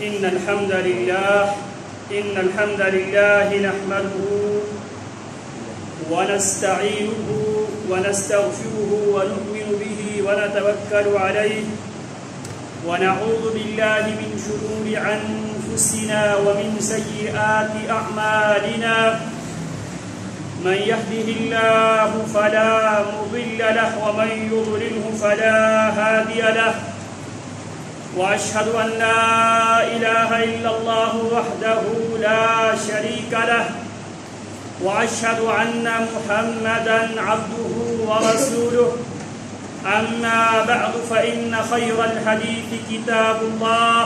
إن الحمد لله نحمده ونستعينه ونستغفره ونؤمن به ونتوكل عليه ونعوذ بالله من شرور أنفسنا ومن سيئات أعمالنا من يهده الله فلا مضل له ومن يضلله فلا هادي له وأشهد أن لا إله إلا الله وحده لا شريك له وأشهد أن محمدًا عبده ورسوله أما بعد فإن خير الحديث كتاب الله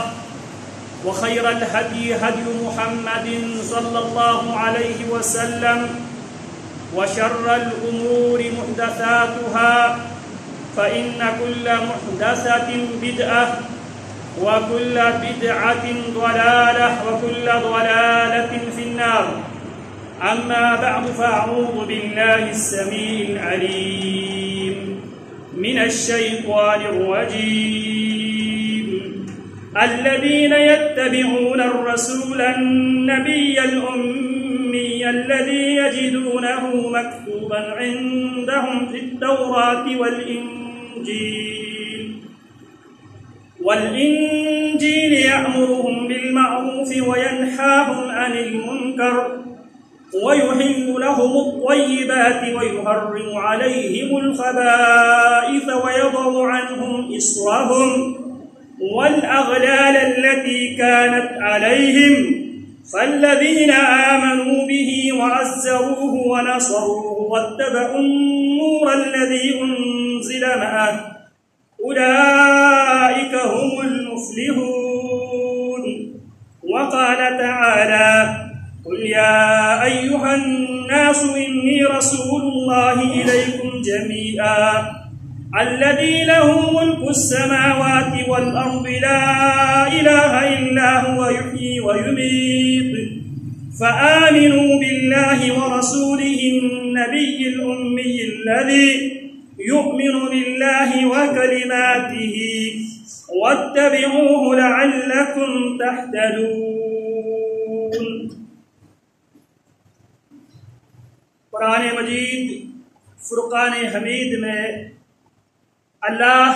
وخير الهدي هدي محمد صلى الله عليه وسلم وشر الأمور محدثاتها فإن كل محدثة بدعة وكل بدعة ضلالة وكل ضلالة في النار أما بعد فأعوذ بالله السميع العليم من الشيطان الرجيم الذين يتبعون الرسول النبي الأمي الذي يجدونه مكتوبا عندهم في التوراة والإنجيل يأمرهم بالمعروف وينهاهم عن المنكر ويحل لهم الطيبات ويحرم عليهم الخبائث ويضع عنهم إصرهم والأغلال التي كانت عليهم فالذين آمنوا به وعزروه ونصروه واتبعوا النور الذي أنزل معه أولئك هم المفلحون. وقال تعالى قل يا أيها الناس إني رسول الله إليكم جميعا الذي له ملك السماوات والأرض لا إله إلا هو يحيي ويميت فآمنوا بالله ورسوله النبي الأمي الذي يؤمن بالله وكلماته واتبعوه لعلكم تهتدون. قرآن مجید فرقان حمید میں اللہ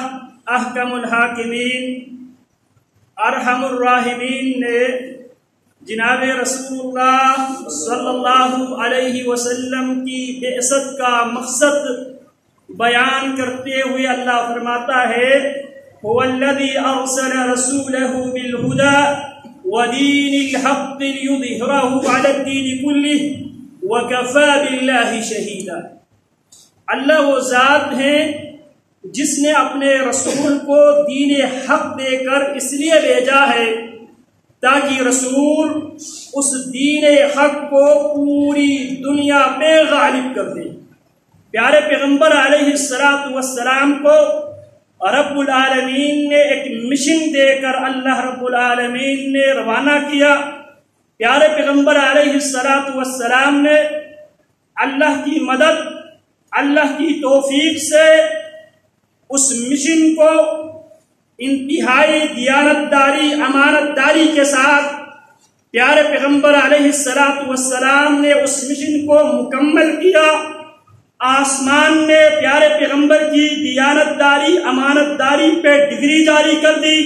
احکم الحاکمین ارحم الراحمین نے جناب رسول اللہ صلی اللہ علیہ وسلم کی بعثت کا مقصد بیان کرتے ہوئے اللہ فرماتا ہے هو الذي أرسل رسوله بالهدى ودين الحق ليظهره على الدين كله وكفى بالله شهيدا. اللہ وہ ذات ہیں جس نے اپنے رسول کو دین حق دے کر اس لیے بھیجا ہے تاکہ رسول اس دین حق کو پوری دنیا پہ غالب کر دے. پیارے پیغمبر علیہ السلام کو رب العالمین نے ایک مشن دے کر اللہ رب العالمین نے روانہ کیا. پیارے پیغمبر علیہ السلام نے اللہ کی مدد اللہ کی توفیق سے اس مشن کو انتہائی دیانتداری امانت داری کے ساتھ پیارے پیغمبر علیہ السلام نے اس مشن کو مکمل کیا. آسمان میں پیارے پیغمبر کی دیانتداری امانت داری پہ ڈگری جاری کر دی.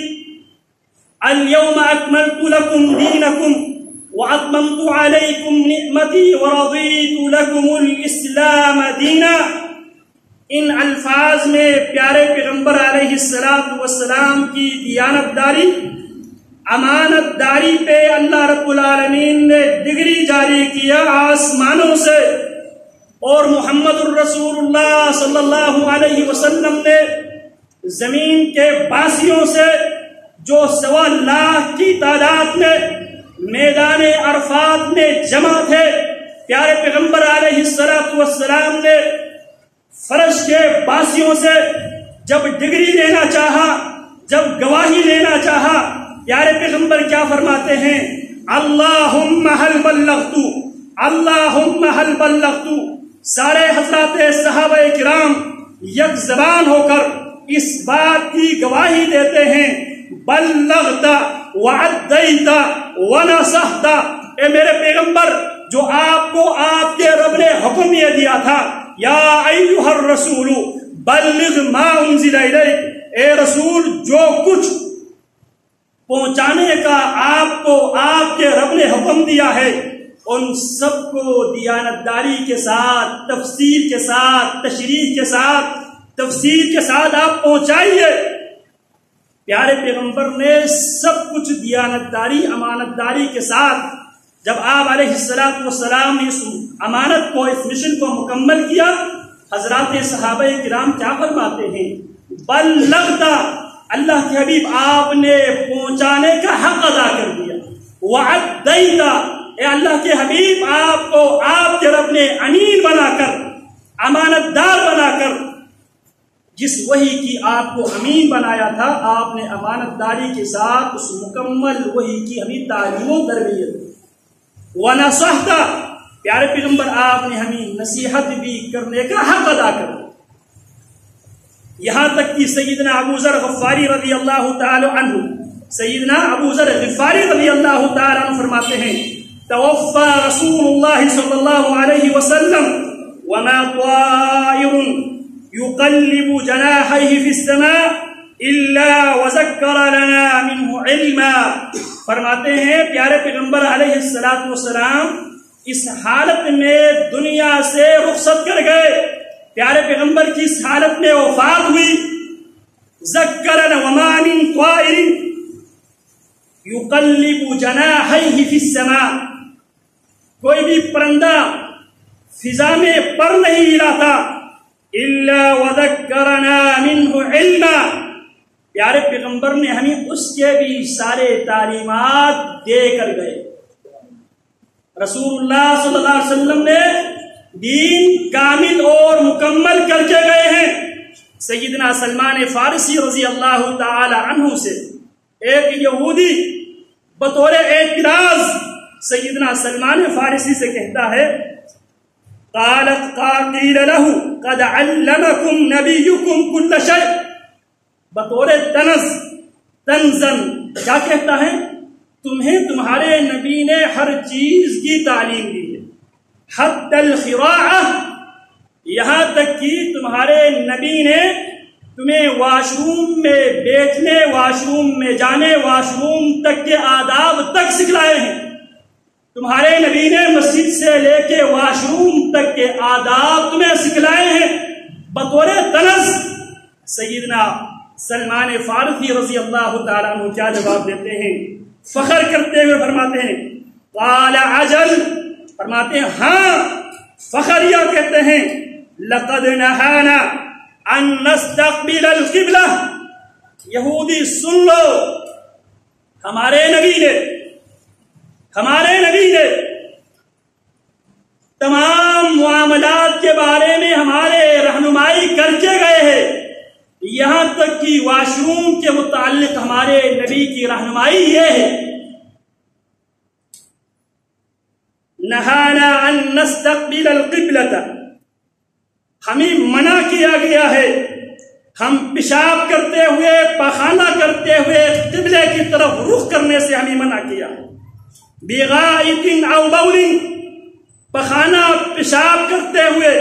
اليوم اکملت لکم دینکم واتممت علیکم نعمتی ورضیت لکم الاسلام دینا. ان الفاظ میں پیارے پیغمبر علیہ السلام کی دیانتداری امانت داری پہ اللہ رب العالمین نے ڈگری جاری کیا آسمانوں سے، اور محمد الرسول اللہ صلی اللہ علیہ وسلم نے زمین کے باسیوں سے جو 1.25 لاکھ کی تعداد میں میدان عرفات میں جمع تھے، پیارے پیغمبر علیہ السلام نے فرش کے باسیوں سے جب ڈگری لینا چاہا، جب گواہی لینا چاہا، پیارے پیغمبر کیا فرماتے ہیں؟ اللہم حل بلغت، اللہم حل بلغت. سارے حضرات صحابہ کرام یک زبان ہو کر اس بات کی گواہی دیتے ہیں بلغت وعدیت ونصحت، اے میرے پیغمبر جو آپ کو آپ کے رب نے حکم یہ دیا تھا، یا ایھا الرسول بلغ ما انزل الیک، اے رسول جو کچھ پہنچانے کا آپ کو آپ کے رب نے حکم دیا ہے ان سب کو دیانتداری کے ساتھ، تفصیل کے ساتھ، تشریح کے ساتھ، تفصیل کے ساتھ آپ پہنچائیے۔ پیارے پیغمبر نے سب کچھ دیانتداری، امانتداری کے ساتھ، جب آپ علیہ السلام نے اس امانت کو، اس مشن کو مکمل کیا، حضرات صحابہ کرام کیا فرماتے ہیں؟ بلغتا، اللہ کے حبیب آپ نے پہنچانے کا حق ادا کر دیا۔ وعدیتا، اے اللہ کے حبیب آپ کو آپ کے رب نے امین بنا کر، امانت دار بنا کر، جس وحی کی آپ کو امین بنایا تھا، آپ نے امانت داری کے ساتھ اس مکمل وحی کی ہمیں تعلیم و تربیت۔ ونصحت، پیارے پیغمبر آپ نے ہمیں نصیحت بھی کرنے کا حق ادا کر دیا۔ یہاں تک کہ سیدنا ابو ذر غفاری رضی اللہ تعالی عنہ، سیدنا ابو ذر غفاری رضی اللہ تعالی عنہ فرماتے ہیں، توفى رسول الله صلی اللہ علیہ وسلم وما طائر يقلب جناحيه في السماء الا وذكر لنا منه علما۔ فرماتے ہیں پیارے پیغمبر علیہ السلام اس حالت میں دنیا سے رخصت کر گئے، پیارے پیغمبر کی اس حالت میں وفات ہوئی۔ ذکرنا وما من طائر يقلب جناحيه في السماء، کوئی بھی پرندہ فضا میں پر نہیں ہلاتا، الا وذکرنا منه علما، پیارے پیغمبر نے ہمیں اس کے بھی سارے تعلیمات دے کر گئے۔ رسول اللہ صلی اللہ علیہ وسلم نے دین کامل اور مکمل کر کے گئے ہیں۔ سیدنا سلمان فارسی رضی اللہ تعالی عنہ سے ایک یہودی بطور اعتراض سیدنا سلمان فارسی سے کہتا ہے، قالت قیل له قد علمکم نبیکم کل شیء، بطور تنزن کیا کہتا ہے؟ تمہیں تمہارے نبی نے ہر چیز کی تعلیم دی ہے، حتی الخراعہ، یہاں تک کہ تمہارے نبی نے تمہیں واش روم میں بیٹھنے، واش روم میں جانے، واش روم تک کے آداب تک سکھلائے ہیں۔ تمہارے نبی نے مسجد سے لے کے واش روم تک کے آداب تمہیں سکھلائے ہیں بطور طنز۔ سیدنا سلمان فارسی رضی اللہ تعالیٰ عنہ کیا جواب دیتے ہیں؟ فخر کرتے ہوئے فرماتے ہیں، قال عجل، فرماتے ہیں ہاں، فخریہ کہتے ہیں، لقد نہانا ان نستقبل القبلہ، یہودی سن لو، ہمارے نبی نے تمام معاملات کے بارے میں ہمارے رہنمائی کر کے گئے ہیں، یہاں تک کہ واش روم کے متعلق ہمارے نبی کی رہنمائی یہ ہے، نہانا ان نستقبل القبلۃ، ہمیں منع کیا گیا ہے ہم پیشاب کرتے ہوئے، پخانہ کرتے ہوئے قبلے کی طرف رخ کرنے سے ہمیں منع کیا، بغائط او بول، پخانہ پیشاب کرتے ہوئے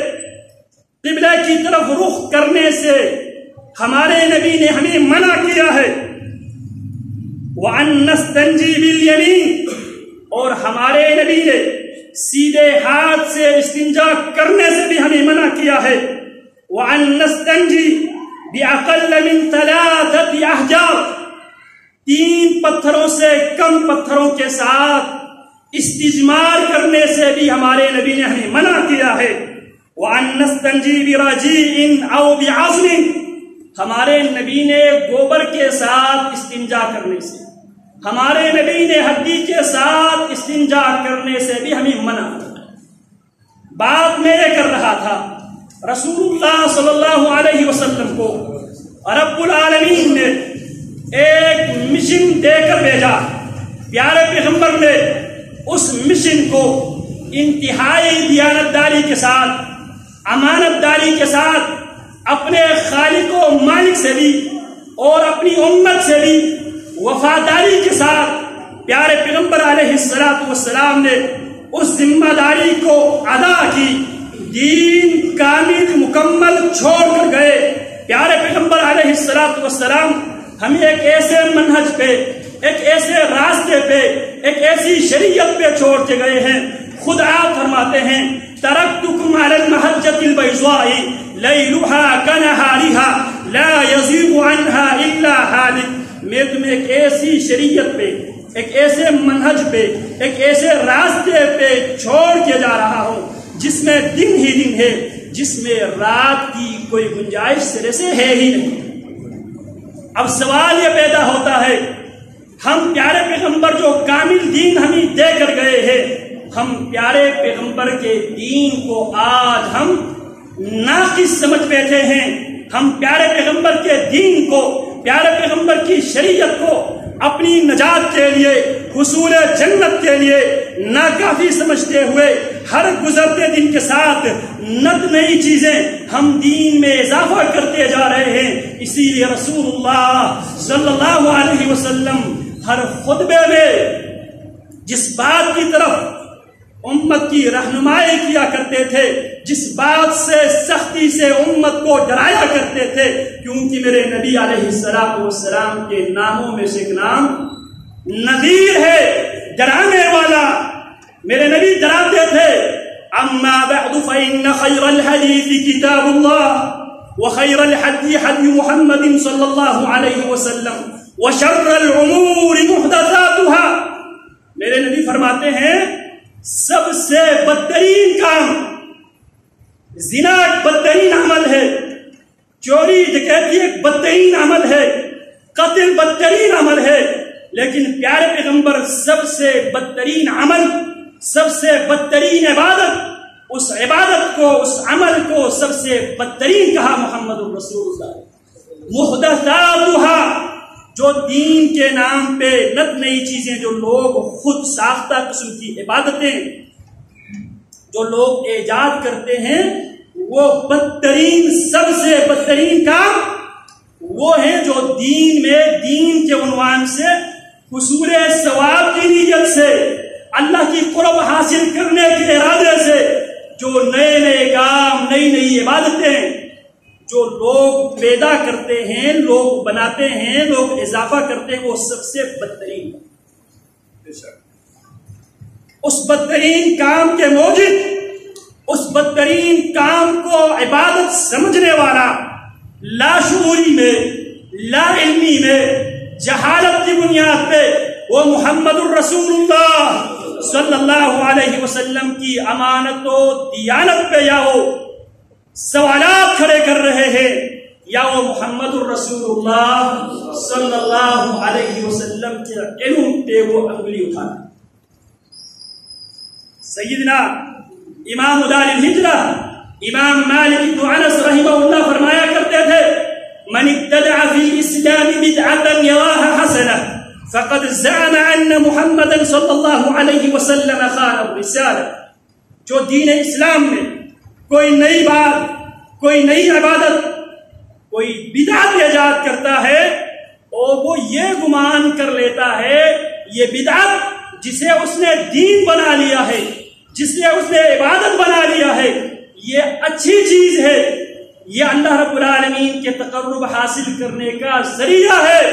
قبلے کی طرف رخ کرنے سے ہمارے نبی نے ہمیں منع کیا ہے، وَأَن نَسْتَنْجِي بِالْيَمِينِ، اور ہمارے نبی نے سیدھے ہاتھ سے استنجا کرنے سے بھی ہمیں منع کیا ہے، وَأَن نَسْتَنْجِي بِأَقَلَّ مِنْ 3 أَحْجَارٍ، 3 پتھروں سے کم پتھروں کے ساتھ استجمار کرنے سے بھی ہمارے نبی نے ہمیں منع کیا ہے، وَأَن نَسْتَنْجِي بِرَجِيءٍ أَوْ بِعَظْمٍ، ہمارے نبی نے گوبر کے ساتھ استنجا کرنے سے، ہمارے نبی نے ہڈی کے ساتھ استنجا کرنے سے بھی ہمیں منع کیا۔ بات میں یہ کر رہا تھا، رسول اللہ صلی اللہ علیہ وسلم کو رب العالمین نے ایک مشن دے کر بھیجا، پیارے پیغمبر نے اس مشن کو انتہائی دیانتداری کے ساتھ، امانت داری کے ساتھ، اپنے خالق و مالک سے بھی اور اپنی امت سے بھی وفاداری کے ساتھ پیارے پیغمبر علیہ السلام نے اس ذمہ داری کو ادا کی، دین کامل مکمل چھوڑ کر گئے۔ پیارے پیغمبر علیہ السلام ہمیں ایک ایسے منہج پہ، ایک ایسے راستے پہ، ایک ایسی شریعت پہ چھوڑ کے گئے ہیں۔ خود آپ فرماتے ہیں ترکتکم علی المحجۃ البیضاء لیلها کنہارها لا یزیغ عنها الا ہالک۔ میں تمہیں ایک ایسی شریعت پہ، ایک ایسے منہج پہ، ایک ایسے راستے پہ چھوڑ کے جا رہا ہوں جس میں دن ہی دن ہے، جس میں رات کی کوئی گنجائش سرے سے ہے ہی نہیں۔ اب سوال یہ پیدا ہوتا ہے، ہم پیارے پیغمبر جو کامل دین ہمیں دے کر گئے ہیں، ہم پیارے پیغمبر کے دین کو آج ہم ناقص سمجھ بیٹھے ہیں۔ ہم پیارے پیغمبر کے دین کو، پیارے پیغمبر کی شریعت کو اپنی نجات کے لیے، حصول جنت کے لیے ناکافی سمجھتے ہوئے ہر گزرتے دن کے ساتھ نت نئی چیزیں ہم دین میں اضافہ کرتے جا رہے ہیں۔ اسی لیے رسول اللہ صلی اللہ علیہ وسلم ہر خطبے میں جس بات کی طرف امت کی رہنمائی کیا کرتے تھے، جس بات سے سختی سے امت کو ڈرایا کرتے تھے، کیونکہ میرے نبی علیہ السلام کے ناموں میں سے ایک نام نذیر ہے، ڈرانے والا۔ میرے نبی ڈراتے تھے، اما بعد فإن خير الحديث كتاب الله وخير الهدي هدي محمد صلى الله عليه وسلم وشر الامور محدثاتها۔ میرے نبی فرماتے ہیں سب سے بدترین کام زنا ایک بدترین عمل ہے، چوری ڈکیتی ایک بدترین عمل ہے، قتل بدترین عمل ہے، لیکن پیارے پیغمبر سب سے بدترین عمل، سب سے بدترین عبادت، اس عبادت کو، اس عمل کو سب سے بدترین کہا محمد رسول اللہ۔ محدثاتها، جو دین کے نام پہ نت نئی چیزیں، جو لوگ خود ساختہ قسم کی عبادتیں جو لوگ ایجاد کرتے ہیں، وہ بدترین، سب سے بدترین کام وہ ہیں جو دین میں، دین کے عنوان سے، حصول ثواب کی نیت سے، اللہ کی قرب حاصل کرنے کے ارادے سے جو نئے نئے کام، نئی نئی عبادتیں جو لوگ پیدا کرتے ہیں، لوگ بناتے ہیں، لوگ اضافہ کرتے ہیں، وہ سب سے بدترین ہے۔ اس بدترین کام کے موجب، اس بدترین کام کو عبادت سمجھنے والا لاشعوری میں، لا علمی میں، جہالت کی بنیاد پہ وہ محمد الرسول اللہ صلی اللہ علیہ وسلم کی امانت و دیانت پہ یا وہ سوالات کھڑے کر رہے ہیں، یا وہ محمد الرسول اللہ صلی اللہ علیہ وسلم کے علم پہ وہ انگلی اٹھانا۔ سیدنا امام دار الہجرہ امام مالک بن انس رحمہ اللہ فرمایا کرتے تھے، من ابتدع فی الاسلام بدعۃ یراها حسنہ فقد زعم ان محمدا صلی اللہ علیہ وسلم خان الرسالہ۔ جو دین اسلام میں کوئی نئی بات، کوئی نئی عبادت، کوئی بدعت ایجاد کرتا ہے، اور وہ یہ گمان کر لیتا ہے یہ بدعت جسے اس نے دین بنا لیا ہے، جس نے اس نے عبادت بنا لیا ہے، یہ اچھی چیز ہے، یہ اللہ رب العالمین کے تقرب حاصل کرنے کا ذریعہ ہے۔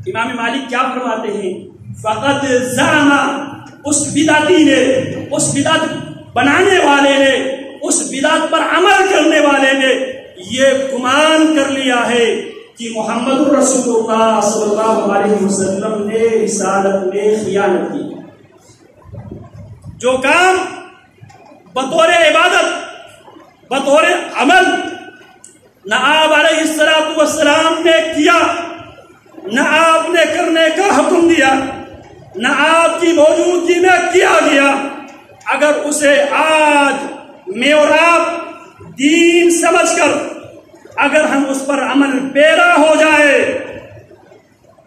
امام مالک کیا فرماتے ہیں؟ فقد زعم، اس بدعتی نے، اس بدعت بنانے والے نے، اس بدعت پر عمل کرنے والے نے یہ گمان کر لیا ہے کہ محمد رسول اللہ صلی اللہ علیہ وسلم نے رسالت میں خیانت کی۔ جو کام بطور عبادت، بطور عمل نہ آپ علیہ السلام نے کیا، نہ آپ نے کرنے کا حکم دیا، نہ آپ کی موجودگی میں کیا گیا، اگر اسے آج میں اور آپ دین سمجھ کر اگر ہم اس پر عمل پیرا ہو جائے،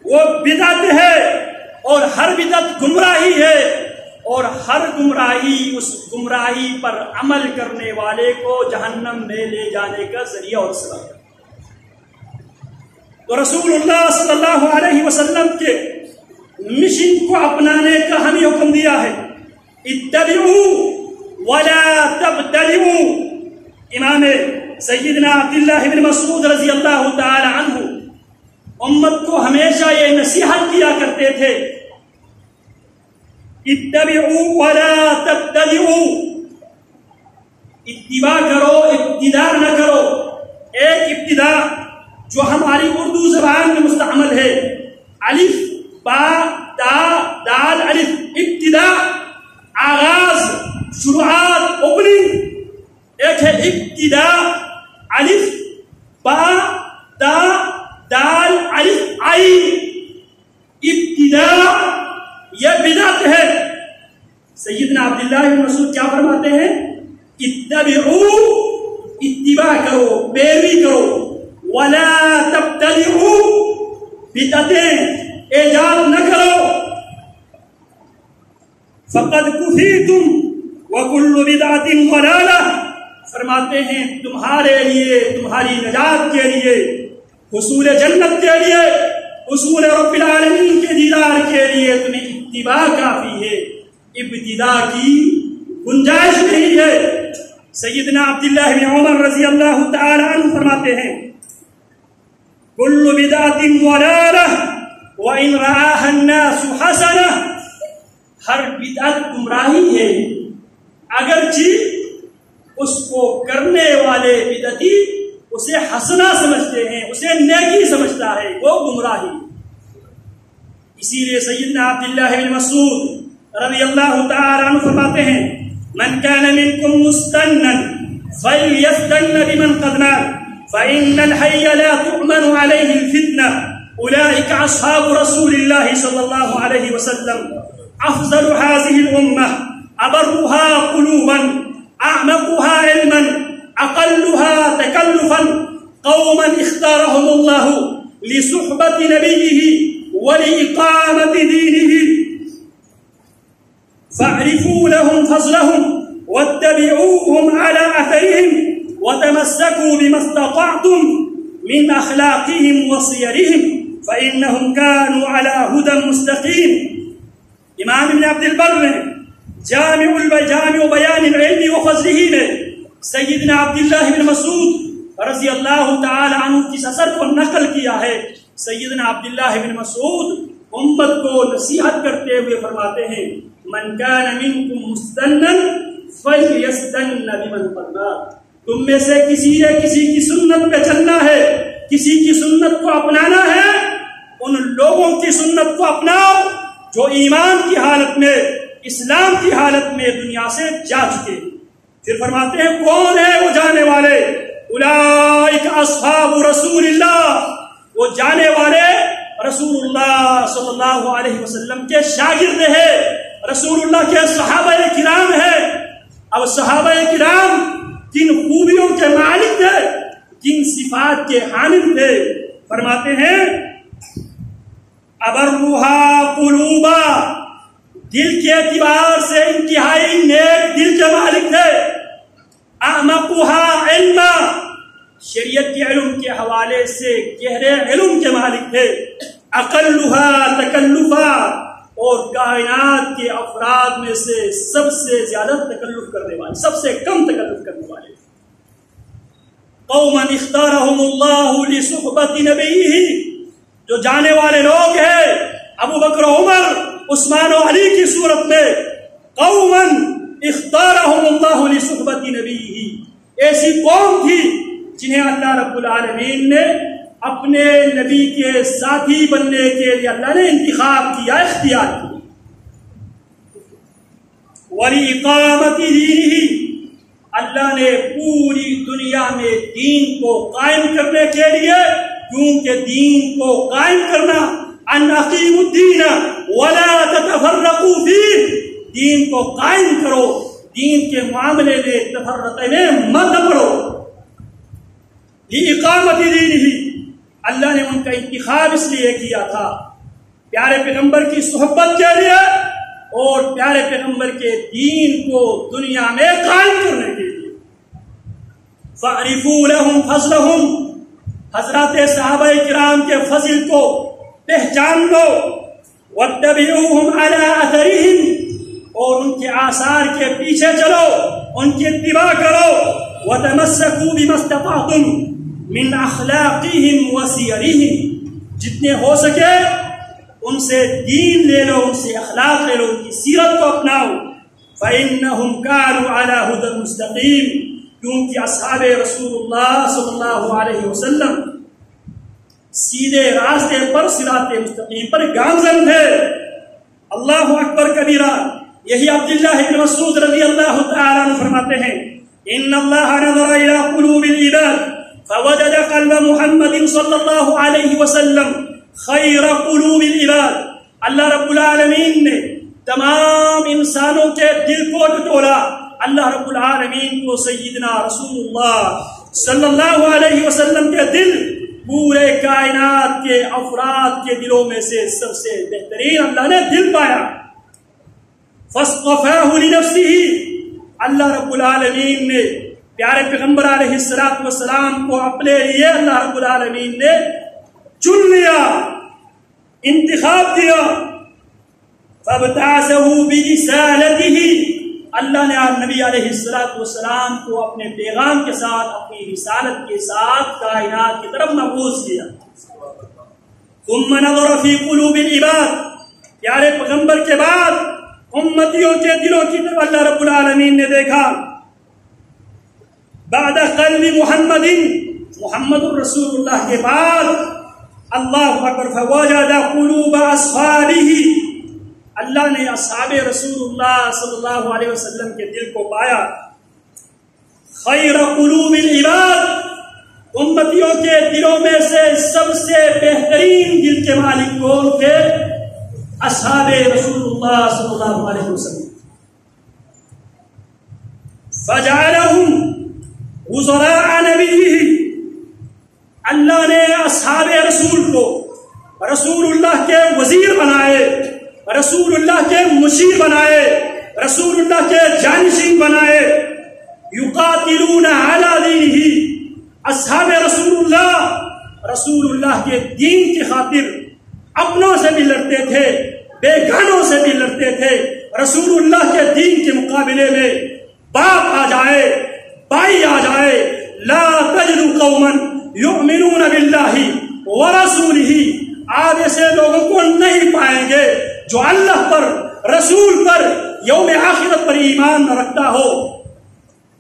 وہ بدعت ہے، اور ہر بدعت گمراہی ہے، اور ہر گمراہی اس گمراہی پر عمل کرنے والے کو جہنم میں لے جانے کا ذریعہ اور سبب ہے۔ تو رسول اللہ صلی اللہ علیہ وسلم کے مشن کو اپنانے کا ہمیں حکم دیا ہے. اتبعوا ولا تبتدعوا. امام سیدنا عبداللہ بن مسعود رضی اللہ تعالی عنہ امت کو ہمیشہ یہ نصیحت کیا کرتے تھے، اتبعوا ولا تبتدعوا. اتباع کرو، ابتداء نہ کرو. ایک ابتداء جو ہماری اردو زبان میں مستعمل ہے، الف با تا دال الف، ابتداء آغاز، شروعات، اوپننگ. ایک ہے ابتداء الف با تا دال الف عین. ابتداء یہ بدعت ہے. سیدنا عبداللہ بن مسعود کیا فرماتے ہیں؟ اتبعوا، اتباع کرو، پیروی کرو. ولا تبتدعوا، بدعتیں ایجاد نہ کرو. فقد کفیتم وکل بدعت ضلالہ. فرماتے ہیں تمہارے لیے، تمہاری نجات کے لیے، حصول جنت کے لیے، حصول رب العالمین کے دیدار کے لیے تمہیں اتباع کافی ہے، ابتداء کی گنجائش نہیں ہے. سیدنا عبداللہ بن عمر رضی اللہ تعالی عنہ فرماتے ہیں کل بدعت ضلالہ وان رآها الناس حسنہ. ہر بدعت گمراہی ہے، اگرچہ اس کو کرنے والے بدعتی اسے حسنہ سمجھتے ہیں، اسے نیکی سمجھتا ہے، وہ گمراہی. اسی لیے سیدنا عبداللہ بن مسعود رضی اللہ تعالی عنہ فرماتے ہیں من كان منكم مستنا فليستن بمن قد مات فإن الحي لا تؤمن عليه الفتنة أولئك أصحاب رسول الله صلى الله عليه وسلم أفضل هذه الأمة أبرها قلوبا أعمقها علما أقلها تكلفا قوما اختارهم الله لصحبة نبيه ولإقامة دينه فاعرفوا لهم فضلهم واتبعوهم على أثرهم وتمسكوا بما استطعتم من أخلاقهم وصيرهم فإنهم كانوا على هدى مستقيم. امام ابن عبد البر نے جامع بیان العلم وفضله میں سیدنا عبداللہ بن مسعود رضی اللہ تعالی عنہ کی اثر کو نقل کیا ہے. سیدنا عبداللہ بن مسعود امت کو نصیحت کرتے ہوئے فرماتے ہیں من كان منكم مستنا فليستن بمن قد مات. تم میں سے کسی کی سنت پہ چلنا ہے، کسی کی سنت کو اپنانا ہے، ان لوگوں کی سنت کو اپناؤ جو ایمان کی حالت میں، اسلام کی حالت میں دنیا سے جا چکے. پھر فرماتے ہیں کون ہے وہ جانے والے؟ اولئک اصحاب رسول اللہ. وہ جانے والے رسول اللہ صلی اللہ علیہ وسلم کے شاگرد ہیں، رسول اللہ کے صحابہ کرام ہیں. اب صحابہ کرام کن خوبیوں کے مالک تھے، کن صفات کے حامل تھے؟ فرماتے ہیں ابرها قلوبا، دل کے اعتبار سے انتہائی نیک دل کے مالک تھے. اعمقها علما، شریعت کے علم کے حوالے سے گہرے علم کے مالک تھے. اقلها تکلفا، اور کائنات کے افراد میں سے سب سے زیادہ تکلف کرنے والے، سب سے کم تکلف کرنے والے. قوما اختارهم اللہ لصحبت نبیہ، جو جانے والے لوگ ہیں ابو بکر عمر عثمان و علی کی صورت میں. قوما اختارهم اللہ لصحبت نبیہ، ایسی قوم تھی جنہیں اللہ رب العالمین نے اپنے نبی کے ساتھی بننے کے لیے اللہ نے انتخاب کیا، اختیار کیا. وَلِإِقَامَةِ دِينِهِ، اللہ نے پوری دنیا میں دین کو قائم کرنے کے لیے، کیونکہ دین کو قائم کرنا ان اقیموا الدین ولا تتفرقوا فیہ، دین کو قائم کرو، دین کے معاملے میں تفرقے میں مت پڑو. لِإِقَامَةِ دِينِهِ، اللہ نے ان کا انتخاب اس لیے کیا تھا پیارے پیغمبر کی صحبت کے لیے اور پیارے پیغمبر کے دین کو دنیا میں قائم کرنے کے لیے. فَاعْرِفُوا لَهُمْ فَضْلَهُمْ، حضرات صحابہ کرام کے فضل کو پہچان لو. واتبعوهم على اثرهم، اور ان کے آثار کے پیچھے چلو، ان کی اتباع کرو. وتمسكوا بما استطعتم من اخلاقهم وسيرهم، جتنے ہو سکے ان سے دین لے لو، ان سے اخلاق لے لو، ان کی سیرت کو اپناؤ. فإنهم كانوا على هدى مستقيم، کیونکہ اصحاب رسول اللہ صلی اللہ علیہ وسلم سیدھے راستے پر، صراط مستقیم پر گامزن تھے. اللہ اکبر کبیرہ. یہی عبداللہ بن مسعود رضی اللہ تعالیٰ عنہ فرماتے ہیں ان اللہ نظر الى قلوب العباد فوجد قلب محمد صلی اللہ علیہ وسلم خیر قلوب العباد. اللہ رب العالمین نے تمام انسانوں کے دل کو ٹٹولا. اللہ رب العالمین کو سیدنا رسول اللہ صلی اللہ علیہ وسلم کے دل پورے کائنات کے افراد کے دلوں میں سے سب سے بہترین اللہ نے دل پایا. فاصطفاہ لنفسہ، اللہ رب العالمین نے پیارے پیغمبر علیہ السلام کو اپنے لیے اللہ رب العالمین نے چن لیا، انتخاب دیا. فابتعثہ برسالتہ، اللہ نے نبی علیہ السلام کو اپنے پیغام کے ساتھ، اپنی رسالت کے ساتھ کائنات کی طرف مبعوث کیا. ثم نظر فی قلوب العباد، پیارے پیغمبر کے بعد امتیوں کے دلوں کی طرف اللہ رب العالمین نے دیکھا. بعد قلب محمد رسول اللہ کے بعد اللہ اکبر فوجد قلوب اصحابہ، اللہ نے اصحاب رسول اللہ صلی اللہ علیہ وسلم کے دل کو پایا. خیر قلوب العباد، امتیوں کے دلوں میں سے سب سے بہترین دل کے مالک کون تھے؟ اصحاب رسول اللہ صلی اللہ علیہ وسلم. فجعلهم وزراء نبیہ، اللہ نے اصحاب رسول کو رسول اللہ کے وزیر بنائے، رسول اللہ کے مشیر بنائے، رسول اللہ کے جانشین بنائے. یقاتلون علی دینہ، اصحاب رسول اللہ کے دین کی خاطر اپنوں سے بھی لڑتے تھے، بیگانوں سے بھی لڑتے تھے. رسول اللہ کے دین کے مقابلے میں باپ آ جائے، بھائی آ جائے. لا تجد قوما یؤمنون باللہ ورسولہ، آپ ایسے لوگوں کو نہیں پائیں گے جو اللہ پر، رسول پر، یوم آخرت پر ایمان نہ رکھتا ہو.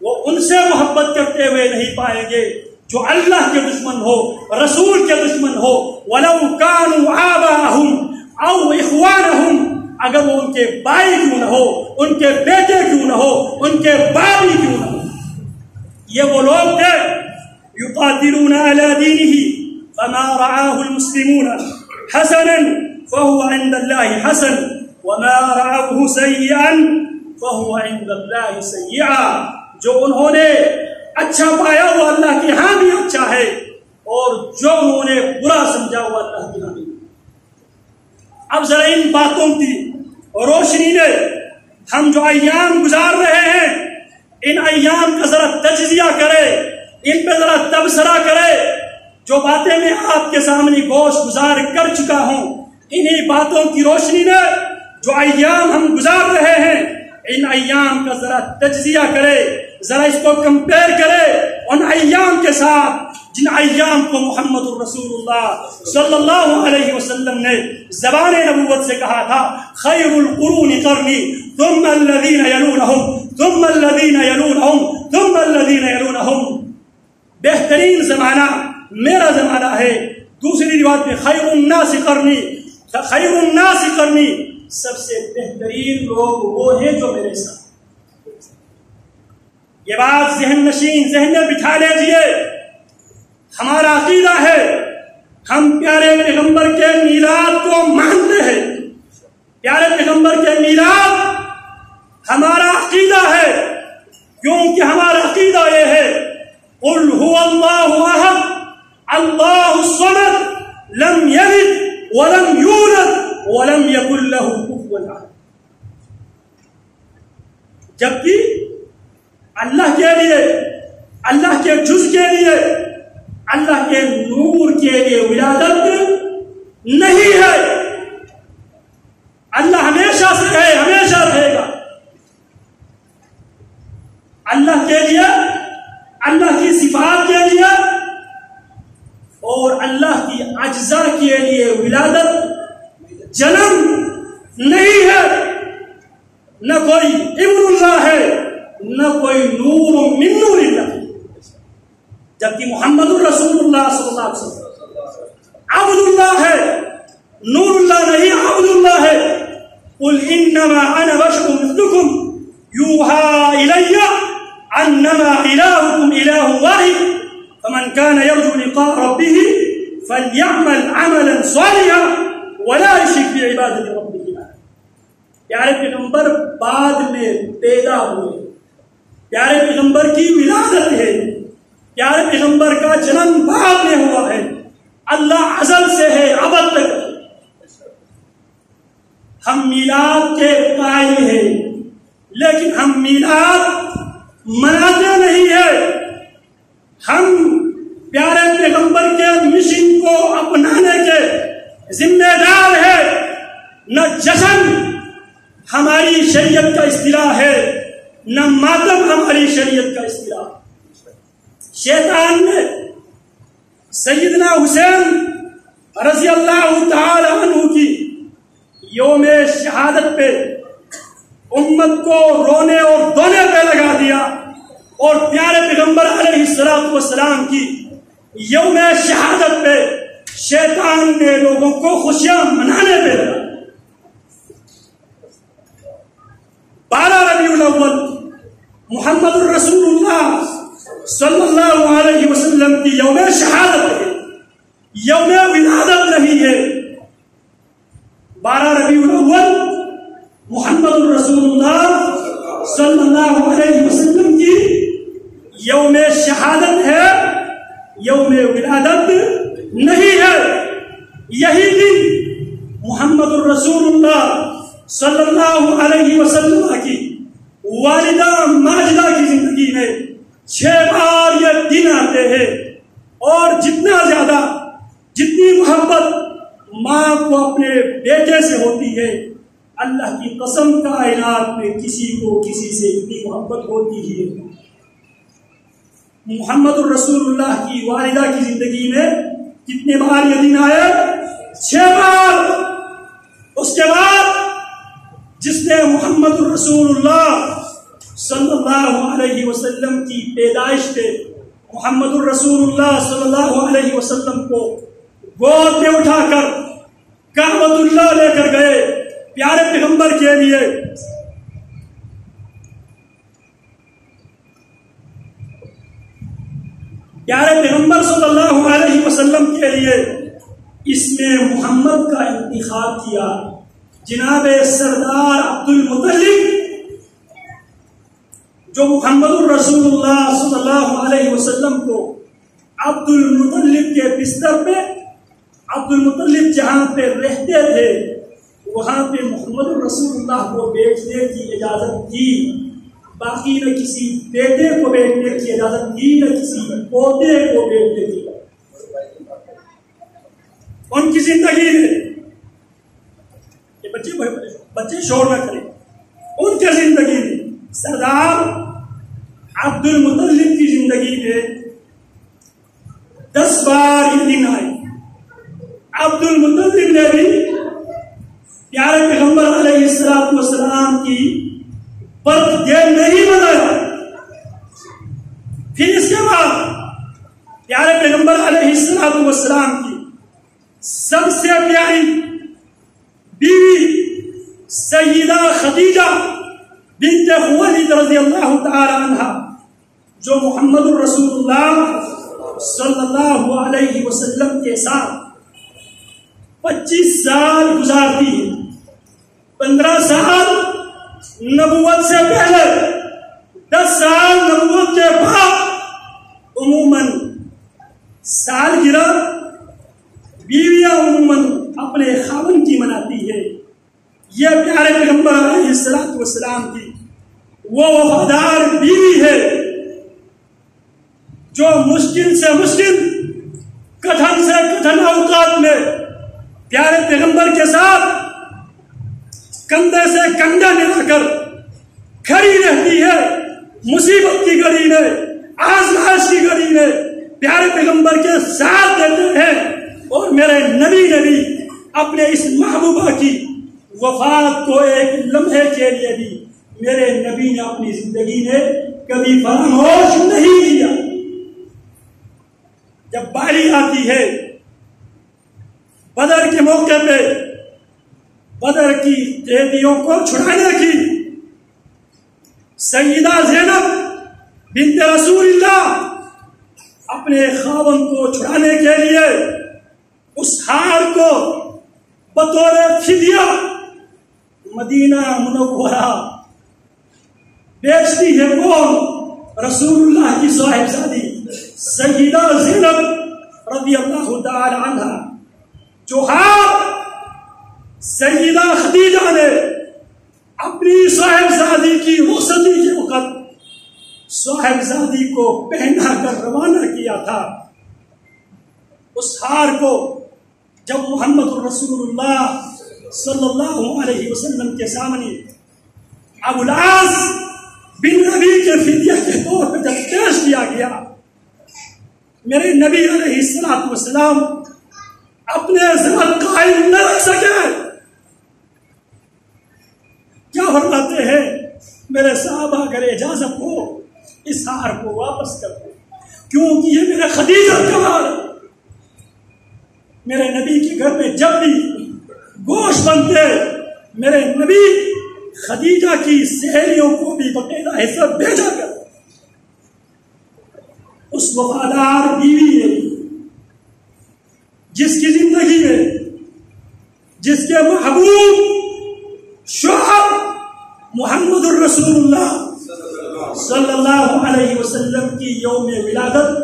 وہ ان سے محبت کرتے ہوئے نہیں پائیں گے جو اللہ کے دشمن ہو، رسول کے دشمن ہو. وَلَوْ كَانُوا آبَاءَهُمْ أَوْ إِخْوَانَهُمْ، اگر وہ ان کے بھائی کیوں نہ ہو، ان کے بیٹے کیوں نہ ہو، ان کے باپ ہی کیوں نہ ہو. یہ وہ لوگ تھے يُقَاتِلُونَ عَلَى دِينِهِ فَمَا رَعَاهُ الْمُسْلِمُونَ حَسَنًا فَهُوَ عِنْدَ اللَّهِ حَسَنٌ وَمَا رَعَوْهُ سَيِّئًا فَهُوَ عِنْدَ اللَّهِ سَيِّئًا. جو انہوں نے اچھا پایا وہ اللہ کے ہاں بھی اچھا ہے، اور جو انہوں نے برا سمجھا وہ اللہ کے ہاں بھی. اب ذرا ان باتوں کی روشنی میں ہم جو ایام گزار رہے ہیں، ان ایام کا ذرا تجزیہ کرے، ان پہ ذرا تبصرہ کرے. جو باتیں میں آپ کے سامنے گوش گزار کر چکا ہوں، انہی باتوں کی روشنی میں جو ایام ہم گزار رہے ہیں، ان ایام کا ذرا تجزیہ کرے، ذرا اس کو کمپیئر کرے ان ایام کے ساتھ جن ایام کو محمد الرسول اللہ صلی اللہ علیہ وسلم نے زبان نبوت سے کہا تھا خیر القرون قرنی ثم الذین یلونہم ثم الذین یلونہم ثم الذین یلونہم. بہترین زمانہ میرا زمانہ ہے. دوسری روایت میں خیر الناس قرنی، خیر الناس قرنی، سب سے بہترین لوگ وہ ہیں جو میرے ساتھ. یہ بات ذہن نشین، ذہن میں بٹھا لیجئے. ہمارا عقیدہ ہے، ہم پیارے پیغمبر کے میلاد کو مانتے ہیں. پیارے پیغمبر کے میلاد ہمارا عقیدہ ہے، کیونکہ ہمارا عقیدہ یہ ہے قل هو اللہ احد اللہ الصمد لم یلد ولم یولد ولم یکن له کفوا احد. جبکہ اللہ کے لیے، اللہ کے جز کے لیے، اللہ کے نور کے لیے ولادت نہیں ہے. اور اللہ کی اجزاء کے لیے ولادت جنم نہیں ہے، نہ کوئی ابن اللہ ہے، نہ کوئی نور من نور اللہ، جبکہ محمد الرسول اللہ صلی اللہ علیہ وسلم عبد اللہ ہے، نور اللہ نہیں، عبد اللہ ہے۔ قل انما انا بشر مثلکم یوحى الی انما الہکم الہ واحد فمن كان يرجو لقاء ربه فليعمل عملا صالحا ولا يشرك بعبادة ربه احدا۔ پیارے پیغمبر بعد میں پیدا ہوئے، پیارے پیغمبر کی ولادت ہے، پیارے پیغمبر کا جنم بعد میں ہوا ہے، اللہ ازل سے ہے، ابد تک ہے۔ ہم میلاد کے قائل ہیں، لیکن ہم میلاد مناتے نہیں ہیں۔ ہم پیارے پیغمبر کے مشن کو اپنانے کے ذمہ دار ہیں۔ نہ جشن ہماری شریعت کا اصطلاح ہے، نہ ماتم ہماری شریعت کا اصطلاح۔ شیطان نے سیدنا حسین رضی اللہ تعالی عنہ کی یوم شہادت پہ امت کو رونے اور دونے پہ لگا دیا، اور پیارے پیغمبر علیہ السلام کی یوم شہادت پہ شیطان نے لوگوں کو خوشیاں منانے پہ لگا۔ 12 ربیع الاول محمد الرسول اللہ صلی اللہ علیہ وسلم کی یوم شہادت ہے، یوم ولادت نہیں ہے۔ 12 ربیع الاول محمد الرسول اللہ صلی اللہ علیہ وسلم کی یوم شہادت ہے، یوم ولادت نہیں ہے۔ یہی دن محمد الرسول اللہ صلی اللہ علیہ وسلم کی والدہ ماجدہ کی زندگی میں 6 بار یہ دن آتے ہیں، اور جتنا زیادہ جتنی محبت ماں کو اپنے بیٹے سے ہوتی ہے، اللہ کی قسم کائنات میں کسی کو کسی سے اتنی محبت ہوتی ہی ہے۔ محمد الرسول اللہ کی والدہ کی زندگی میں کتنے بار یہ دن آئے؟ 6 بار۔ اس کے بعد جس نے محمد الرسول اللہ صلی اللہ علیہ وسلم کی پیدائش پہ محمد الرسول اللہ صلی اللہ علیہ وسلم کو گود میں اٹھا کر کعبۃ اللہ لے کر گئے پیارے پیغمبر کے لیے، پیارے پیغمبر صلی اللہ علیہ وسلم کے لیے اس میں محمد کا انتخاب کیا۔ جناب سردار عبد المطلب جو محمد الرسول اللہ صلی اللہ علیہ وسلم کو عبد المطلب کے بستر پہ، عبد المطلب جہاں پہ رہتے تھے وہاں پہ محمد الرسول اللہ کو بیٹھنے کی اجازت دی، باقی نہ کسی بیٹے کو بیٹھنے کی اجازت دی، نہ کسی پوتے کو بیٹھنے کی۔ ان کی زندگی میں بچے شور نہ کریں، ان کی زندگی میں سردار عبد المطلب کی زندگی میں 10 بار یہ دن آئے۔ عبد المطلب نے بھی پیارے پیغمبر علیہ السلام کی برتھ ڈے نہیں منایا۔ پھر اس کے بعد پیارے پیغمبر علیہ السلام کی سب سے پیاری بیوی سیدہ خدیجہ بنت خویلد رضی اللہ تعالی عنہ، جو محمد الرسول اللہ صلی اللہ علیہ وسلم کے ساتھ 25 سال گزارتی ہے۔ 15 سال نبوت سے پہلے، 10 سال نبوت کے بعد۔ عموماً سالگرہ بیویاں عموماً اپنے خاوند کی مناتی ہے۔ یہ پیارے پیغمبر علیہ السلام کی وہ وفادار بیوی ہے جو مشکل سے مشکل، کٹھن سے کٹھن اوقات میں پیارے پیغمبر کے ساتھ کندھے سے کندھا ملا کر کھڑی رہتی ہے، مصیبت کی گھڑی میں، آزمائش کی گھڑی میں، پیارے پیغمبر کے ساتھ دیتے ہیں، اور میرے نبی نے بھی اپنے اس محبوبہ کی وفات کو ایک لمحے کے لیے بھی میرے نبی نے اپنی زندگی میں کبھی فراموش نہیں کیا۔ جب باری آتی ہے بدر کے موقع پہ بدر کی قیدیوں کو چھڑانے کی، سیدہ زینب بنت رسول اللہ اپنے خاوند کو چھڑانے کے لیے اس ہار کو بطور فدیہ مدینہ منورہ بیچتی ہے۔ کون؟ رسول اللہ کی صاحبزادی سیدہ زینب رضی اللہ تعالی عنہ، جو ہار سیدہ خدیجہ نے اپنی صاحبزادی کی رخصتی کے وقت صاحبزادی کو پہنا کر روانہ کیا تھا، اس ہار کو جب محمد رسول اللہ صلی اللہ علیہ وسلم کے سامنے ابو العاص بن نبی کے فدیہ کے طور پر جب پیش کیا گیا، میرے نبی علیہ الصلوۃ والسلام اپنے ذات قائم نہ رکھ سکے۔ کیا فرماتے ہیں؟ میرے صحابہ اگر اجازت ہو اس ہار کو واپس کر دو، کیونکہ یہ میرے خدیجہ کا ہار ہے۔ میرے نبی کے گھر میں جب بھی گوشت بنتے میرے نبی خدیجہ کی سہیلیوں کو بھی باقاعدہ حصہ بھیجا کر۔ اس وفادار بیوی نے جس کی زندگی میں جس کے محبوب شوہر محمد الرسول اللہ صلی اللہ علیہ وسلم کی یوم ولادت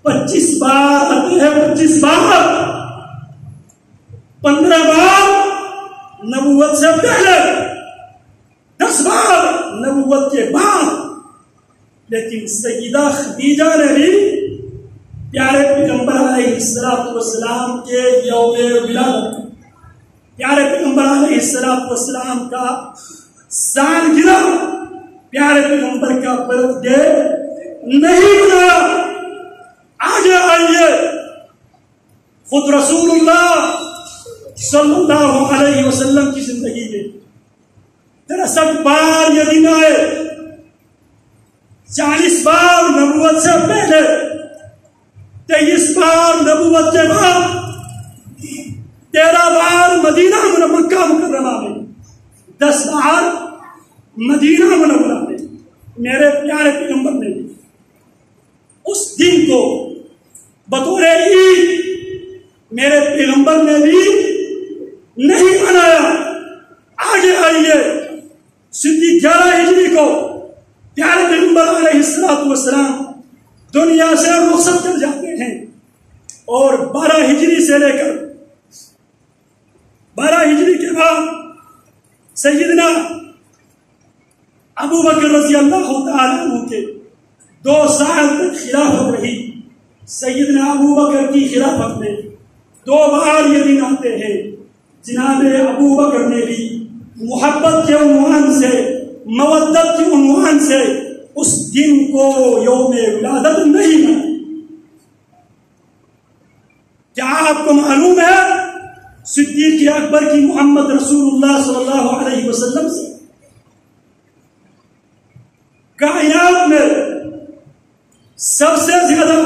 25 بار آتے ہیں، 25 بار، 15 بار نبوت سے پہلے، 10 بار نبوت کے بعد، لیکن سیدہ خدیجہ نے بھی پیارے پیغمبر علیہ السلام کے یوم ولادت، پیارے پیغمبر علیہ السلام کا سالگرہ، پیارے پیغمبر کا برتھ ڈے نہیں منایا۔ آگے آئیے، خود رسول اللہ صلی اللہ علیہ وسلم کی زندگی میں 63 بار یہ دن آئے، 40 بار نبوت سے پہلے، 23 بار نبوت کے بعد، 13 بار مدینہ مکہ مکرمہ میں، 10 بار مدینہ منورہ میں میرے پیارے پیغمبر نے اس دن کو بطور عید میرے پیغمبر نے بھی نہیں منایا۔ آگے آئیے، صدیق 11 ہجری کو پیارے پیغمبر علیہ السلام دنیا سے رخصت کر جاتے ہیں، اور 12 ہجری سے لے کر 12 ہجری کے بعد سیدنا ابو بکر رضی اللہ تعالیٰ عنہ کے 2 سال تک خلافت رہی۔ سیدنا ابو بکر کی خلافت میں 2 بار یہ دن آتے ہیں۔ جناب ابو بکر نے بھی محبت کے عنوان سے، مودت کے عنوان سے اس دن کو یوم ولادت نہیں منائی۔ کیا آپ کو معلوم ہے صدیق اکبر کی محمد رسول اللہ صلی اللہ علیہ وسلم سے کائنات میں سب سے زیادہ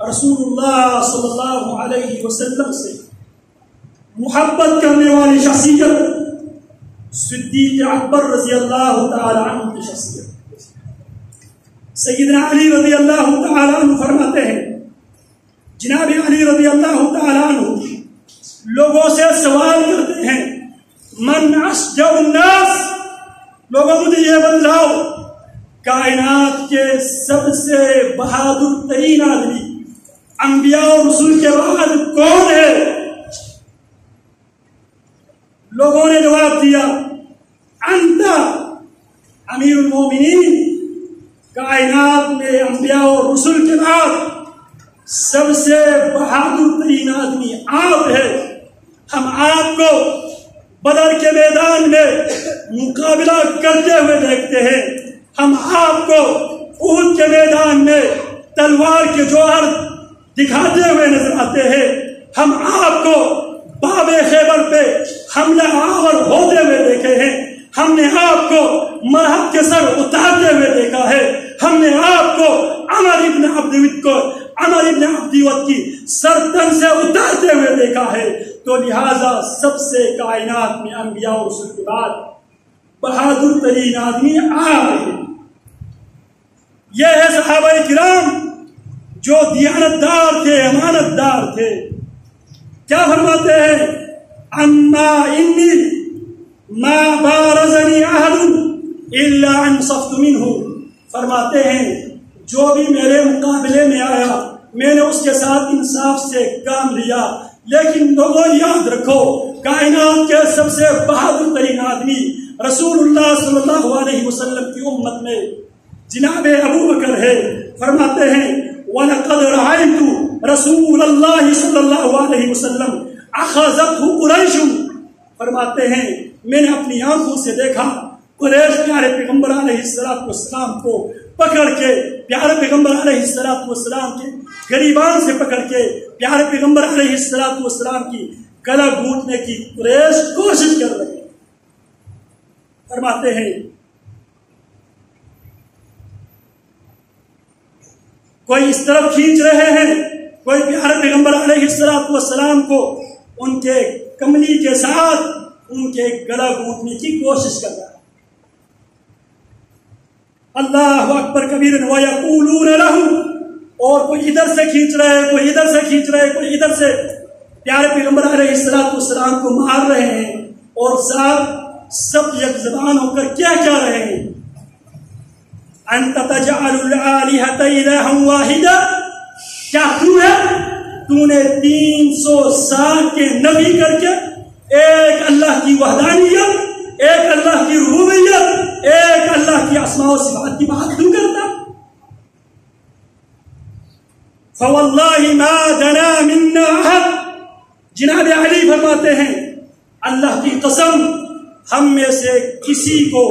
رسول اللہ صلی اللہ علیہ وسلم سے محبت کرنے والی شخصیت صدیق اکبر رضی اللہ تعالی عنہ کی شخصیت؟ سیدنا علی رضی اللہ تعالی عنہ فرماتے ہیں، جناب علی رضی اللہ تعالی عنہ لوگوں سے سوال کرتے ہیں، من اشجع الناس، لوگوں مجھے یہ بتلاؤ کائنات کے سب سے بہادر ترین آدمی انبیاء اور رسول کے بعد کون ہے؟ لوگوں نے جواب دیا، انت امیر المومنین، کائنات میں انبیاء اور رسول کے بعد سب سے بہادر ترین آدمی آپ ہے۔ ہم آپ کو بدر کے میدان میں مقابلہ کرتے ہوئے دیکھتے ہیں، ہم آپ کو احد کے میدان میں تلوار کے جوہر دکھاتے ہوئے نظر آتے ہیں. ہم آپ کو باب خیبر پہ حملہ آور ہوتے ہوئے دیکھے ہیں. ہم نے آپ کو مرحب کے سر اتارتے ہوئے دیکھا ہے. ہم نے آپ کو عمر ابن عبدود کی سر تن سے اتارتے ہوئے دیکھا ہے. تو لہذا سب سے کائنات میں انبیاء اور رسول کے بعد بہادر ترین آدمی آپ ہیں. یہ ہے صحابہ کرام جو دیانتدار تھے, امانت دار تھے. کیا فرماتے ہیں؟ اما انی ما بارزنی احد الا انصفت منہ. فرماتے ہیں جو بھی میرے مقابلے میں آیا میں نے اس کے ساتھ انصاف سے کام لیا. لیکن لوگوں یاد رکھو, کائنات کے سب سے بہادر ترین آدمی رسول اللہ صلی اللہ علیہ وسلم کی امت میں جناب ابو بکر ہے. فرماتے ہیں وَلَقَدْ رَأَيْتُ رسول اللہ صلی اللہ علیہ وسلم اخذته قریش. فرماتے ہیں میں نے اپنی آنکھوں سے دیکھا قریش پیارے پیغمبر علیہ السلام کو پکڑ کے, پیارے پیغمبر علیہ السلام کے گریبان سے پکڑ کے پیارے پیغمبر علیہ السلام کی گلا گھونٹنے کی قریش کوشش کر رہے ہیں. فرماتے ہیں کوئی اس طرف کھینچ رہے ہیں, کوئی پیارے پیغمبر علیہ السلام کو ان کے کملی کے ساتھ ان کے گلا گھونٹنے کی کوشش کر رہا ہے. اللہ اکبر کبیرا وَيَقُولُونَ لَهُ. اور کوئی ادھر سے کھینچ رہے ہیں, کوئی ادھر سے کھینچ رہے ہیں, کوئی ادھر سے پیارے پیغمبر علیہ السلام کو مار رہے ہیں. اور سب یک زبان ہو کر کیا رہے ہیں؟ انت تجعل الآلہۃ الہا واحدا. کیا تو ہے, تو نے 300 سال کے نبی کر کے ایک اللہ کی وحدانیت, ایک اللہ کی ربوبیت, ایک اللہ کی اسماء و صفات کی بات کیوں کرتا؟ فواللہ ما دنا منا احد. جناب علی فرماتے ہیں اللہ کی قسم ہم میں سے کسی کو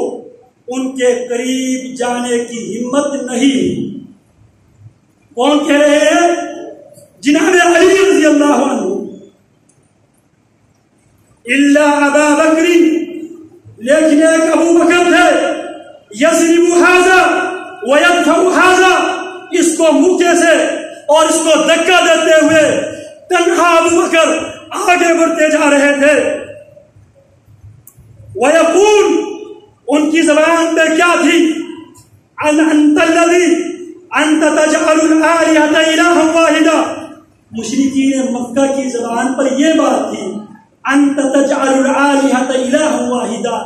ان کے قریب جانے کی ہمت نہیں. کون کہہ رہے ہیں؟ جناب علی رضی اللہ عنہ. الا ابا بکر, لیکن ایک ابو بکر تھے, یضرب ھذا ویدفع ھذا, اس کو موقع سے اور اس کو دھکا دیتے ہوئے تنہا ابو بکر آگے بڑھتے جا رہے تھے. ویقول, ان کی زبان پہ کیا تھی؟ انت الذی انت تجعل الآلہۃ الہا واحدا. مشرکین مکہ کی زبان پر یہ بات تھی, انت تجعل الآلہۃ الہا واحدا.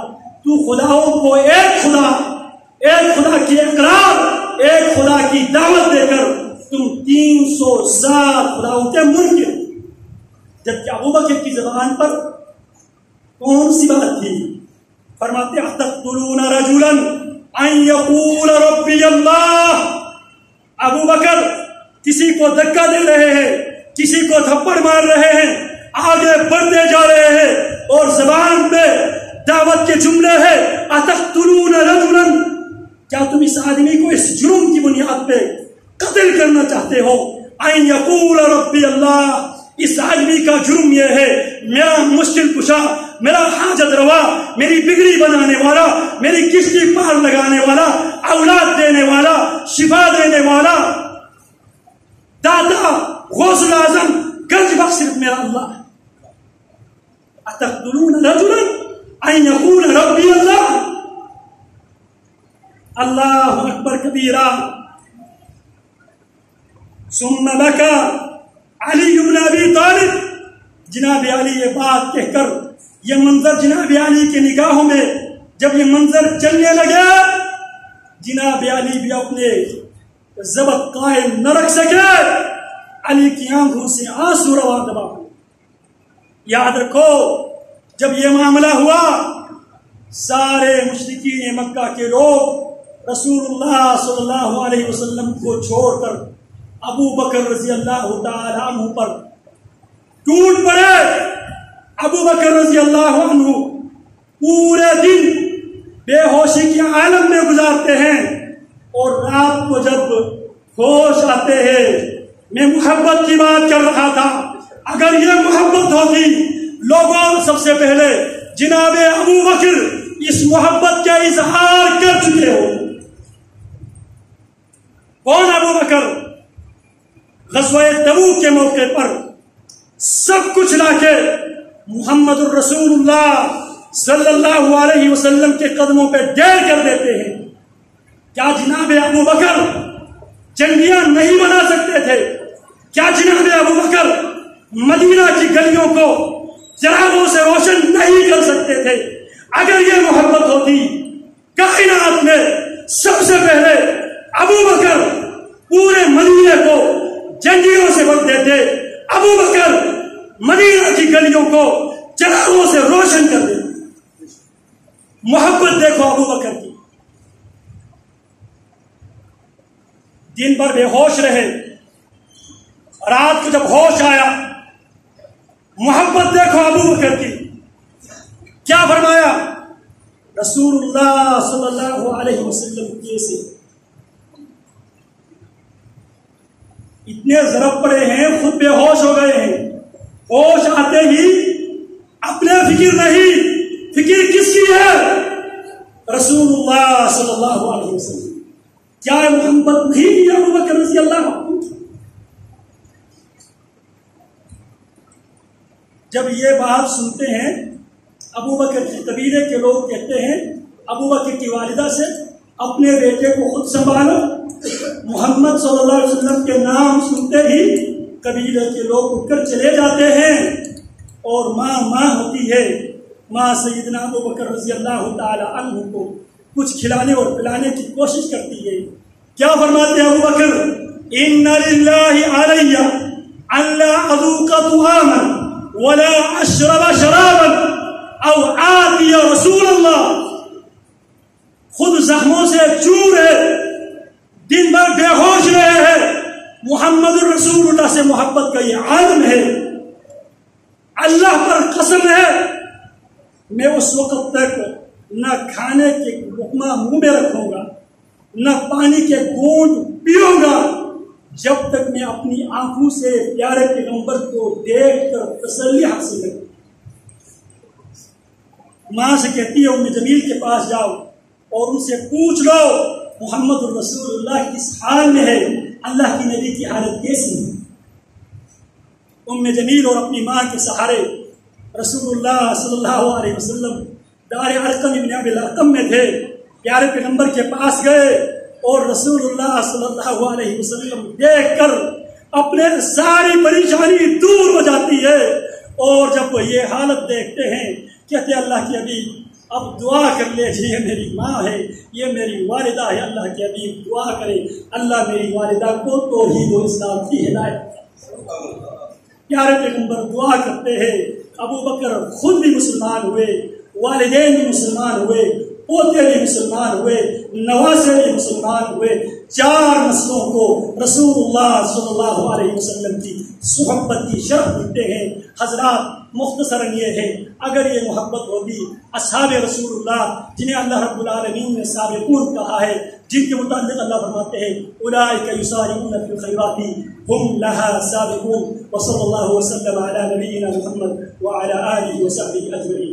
تو خداؤں کو ایک خدا کی اقرار, ایک خدا کی دعوت دے کر تم 300 سال خداؤں کے منکر. جبکہ ابو بکر کی زبان پر کون سی بات تھی؟ فرماتے اتقتلون رجلا ان یقول ربی اللہ. ابو بکر کسی کو دھکا دے رہے ہیں, کسی کو تھپڑ مار رہے ہیں, آگے بڑھتے جا رہے ہیں اور زبان پہ دعوت کے جملے ہیں اتقتلون رجلا. کیا تم اس آدمی کو اس جرم کی بنیاد پہ قتل کرنا چاہتے ہو؟ ان یقول ربی اللہ. اس آدمی کا جرم یہ ہے میرا مشکل کشا, میرا حاجت روا, میری بگڑی بنانے والا, میری کشتی پار لگانے والا, اولاد دینے والا, شفا دینے والا, داتا, غوث الاعظم, گنج بخش صرف میرا اللہ ہے. اتقتلون رجلا ان یقول ربی اللہ. اللہ اکبر کبیرا. ثم بکا علی بن ابی طالب. جناب علی یہ بات کہہ کر, یہ منظر جناب علی کے نگاہوں میں جب یہ منظر چلنے لگا, جناب علی بھی اپنے ضبط قائم نہ رکھ سکے, علی کی آنکھوں سے آنسو روا دبا. یاد رکھو جب یہ معاملہ ہوا سارے مشرکین مکہ کے لوگ رسول اللہ صلی اللہ علیہ وسلم کو چھوڑ کر ابو بکر رضی اللہ تعالی عنہ پر ٹوٹ پڑے. ابو بکر رضی اللہ عنہ پورے دن بے ہوشی کے عالم میں گزارتے ہیں اور رات کو جب ہوش آتے ہیں میں محبت کی بات کر رہا تھا. اگر یہ محبت ہوتی لوگوں سب سے پہلے جناب ابو بکر اس محبت کا اظہار کر چکے ہو. کون ابو بکر؟ غزوہ تبوک کے موقع پر سب کچھ لا کے محمد الرسول اللہ صلی اللہ علیہ وسلم کے قدموں پہ ڈیر کر دیتے ہیں. کیا جناب ابو بکر جنگیاں نہیں بنا سکتے تھے؟ کیا جناب ابو بکر مدینہ کی گلیوں کو چراغوں سے روشن نہیں کر سکتے تھے؟ اگر یہ محبت ہوتی کائنات میں سب سے پہلے ابو بکر پورے مدینے کو جنگیوں سے بھر دیتے. ابو بکر مدینہ کی گلیوں کو چراغوں سے روشن کر دیتے. محبت دیکھو ابو بکر کی. دن بھر بے ہوش رہے, رات کو جب ہوش آیا محبت دیکھو ابو بکر کی. کیا فرمایا رسول اللہ صلی اللہ علیہ وسلم کیسے اتنے ضرب پڑے ہیں, خود بے ہوش ہو گئے ہیں. ہوش آتے ہی اپنے فکر نہیں, فکر کس کی ہے؟ رسول اللہ صلی اللہ علیہ وسلم. کیا محبت نہیں کی ابو بکر رضی اللہ عنہ؟ جب یہ بات سنتے ہیں ابو بکر کی قبیلے کے لوگ کہتے ہیں ابو بکر کی والدہ سے اپنے بیٹے کو خود سنبھالو. محمد صلی اللہ علیہ وسلم کے نام سنتے ہی قبیلے کے لوگ اٹھ کر چلے جاتے ہیں اور ماں ہوتی ہے. ماں سیدنا ابو بکر رضی اللہ تعالی عنہ کو کچھ کھلانے اور پلانے کی کوشش کرتی ہے. کیا فرماتے ہیں ابو بکر؟ ان للہ علی الا اذوق طعاما ولا اشرب شرابا او آتی رسول اللہ. خود زخموں سے چور ہے, دن بھر بے ہوش رہے ہیں. محمد الرسول اللہ سے محبت کا یہ عالم ہے. اللہ پر قسم ہے میں اس وقت تک نہ کھانے کے لقمہ منہ میں رکھوں گا نہ پانی کے گھونٹ پیوں گا جب تک میں اپنی آنکھوں سے پیارے پیغمبر کو دیکھ کر تسلی حاصل کروں. ماں سے کہتی ہے ام جمیل کے پاس جاؤ اور ان سے پوچھ لو محمد الرسول اللہ کس حال میں ہے, اللہ کی نبی کی حالت کیسی ہے. ام جمیل اور اپنی ماں کے سہارے رسول اللہ صلی اللہ علیہ وسلم دار ارقم ابن ابی الارقم میں تھے. پیارے پیغمبر کے پاس گئے اور رسول اللہ صلی اللہ علیہ وسلم دیکھ کر اپنے ساری پریشانی دور ہو جاتی ہے. اور جب وہ یہ حالت دیکھتے ہیں کہتے اللہ کے حبیب اب دعا کر لیجیے, میری ماں ہے, یہ میری والدہ ہے, اللہ کے حبیب دعا کرے اللہ میری والدہ کو توحید و اسلام کی ہدایت. پیارے پیغمبر دعا کرتے ہیں. ابو بکر خود بھی مسلمان ہوئے, والدین بھی مسلمان ہوئے, پوتے بھی مسلمان ہوئے, نواسے بھی مسلمان ہوئے. 4 نسلوں کو رسول اللہ صلی اللہ علیہ وسلم کی صحبت کی شرف دیتے ہیں. حضرات مختصراً یہ ہے اگر یہ محبت ہوگی اصحاب رسول اللہ جنہیں اللہ رب العالمین نے سابقون کہا ہے, جن کے متعلق اللہ فرماتے ہیں اولئک یسارعون فی الخیرات ہم لہا سابقون. وصلی اللہ وسلم علی نبینا محمد وعلی آلہ وصحبہ اجمعین.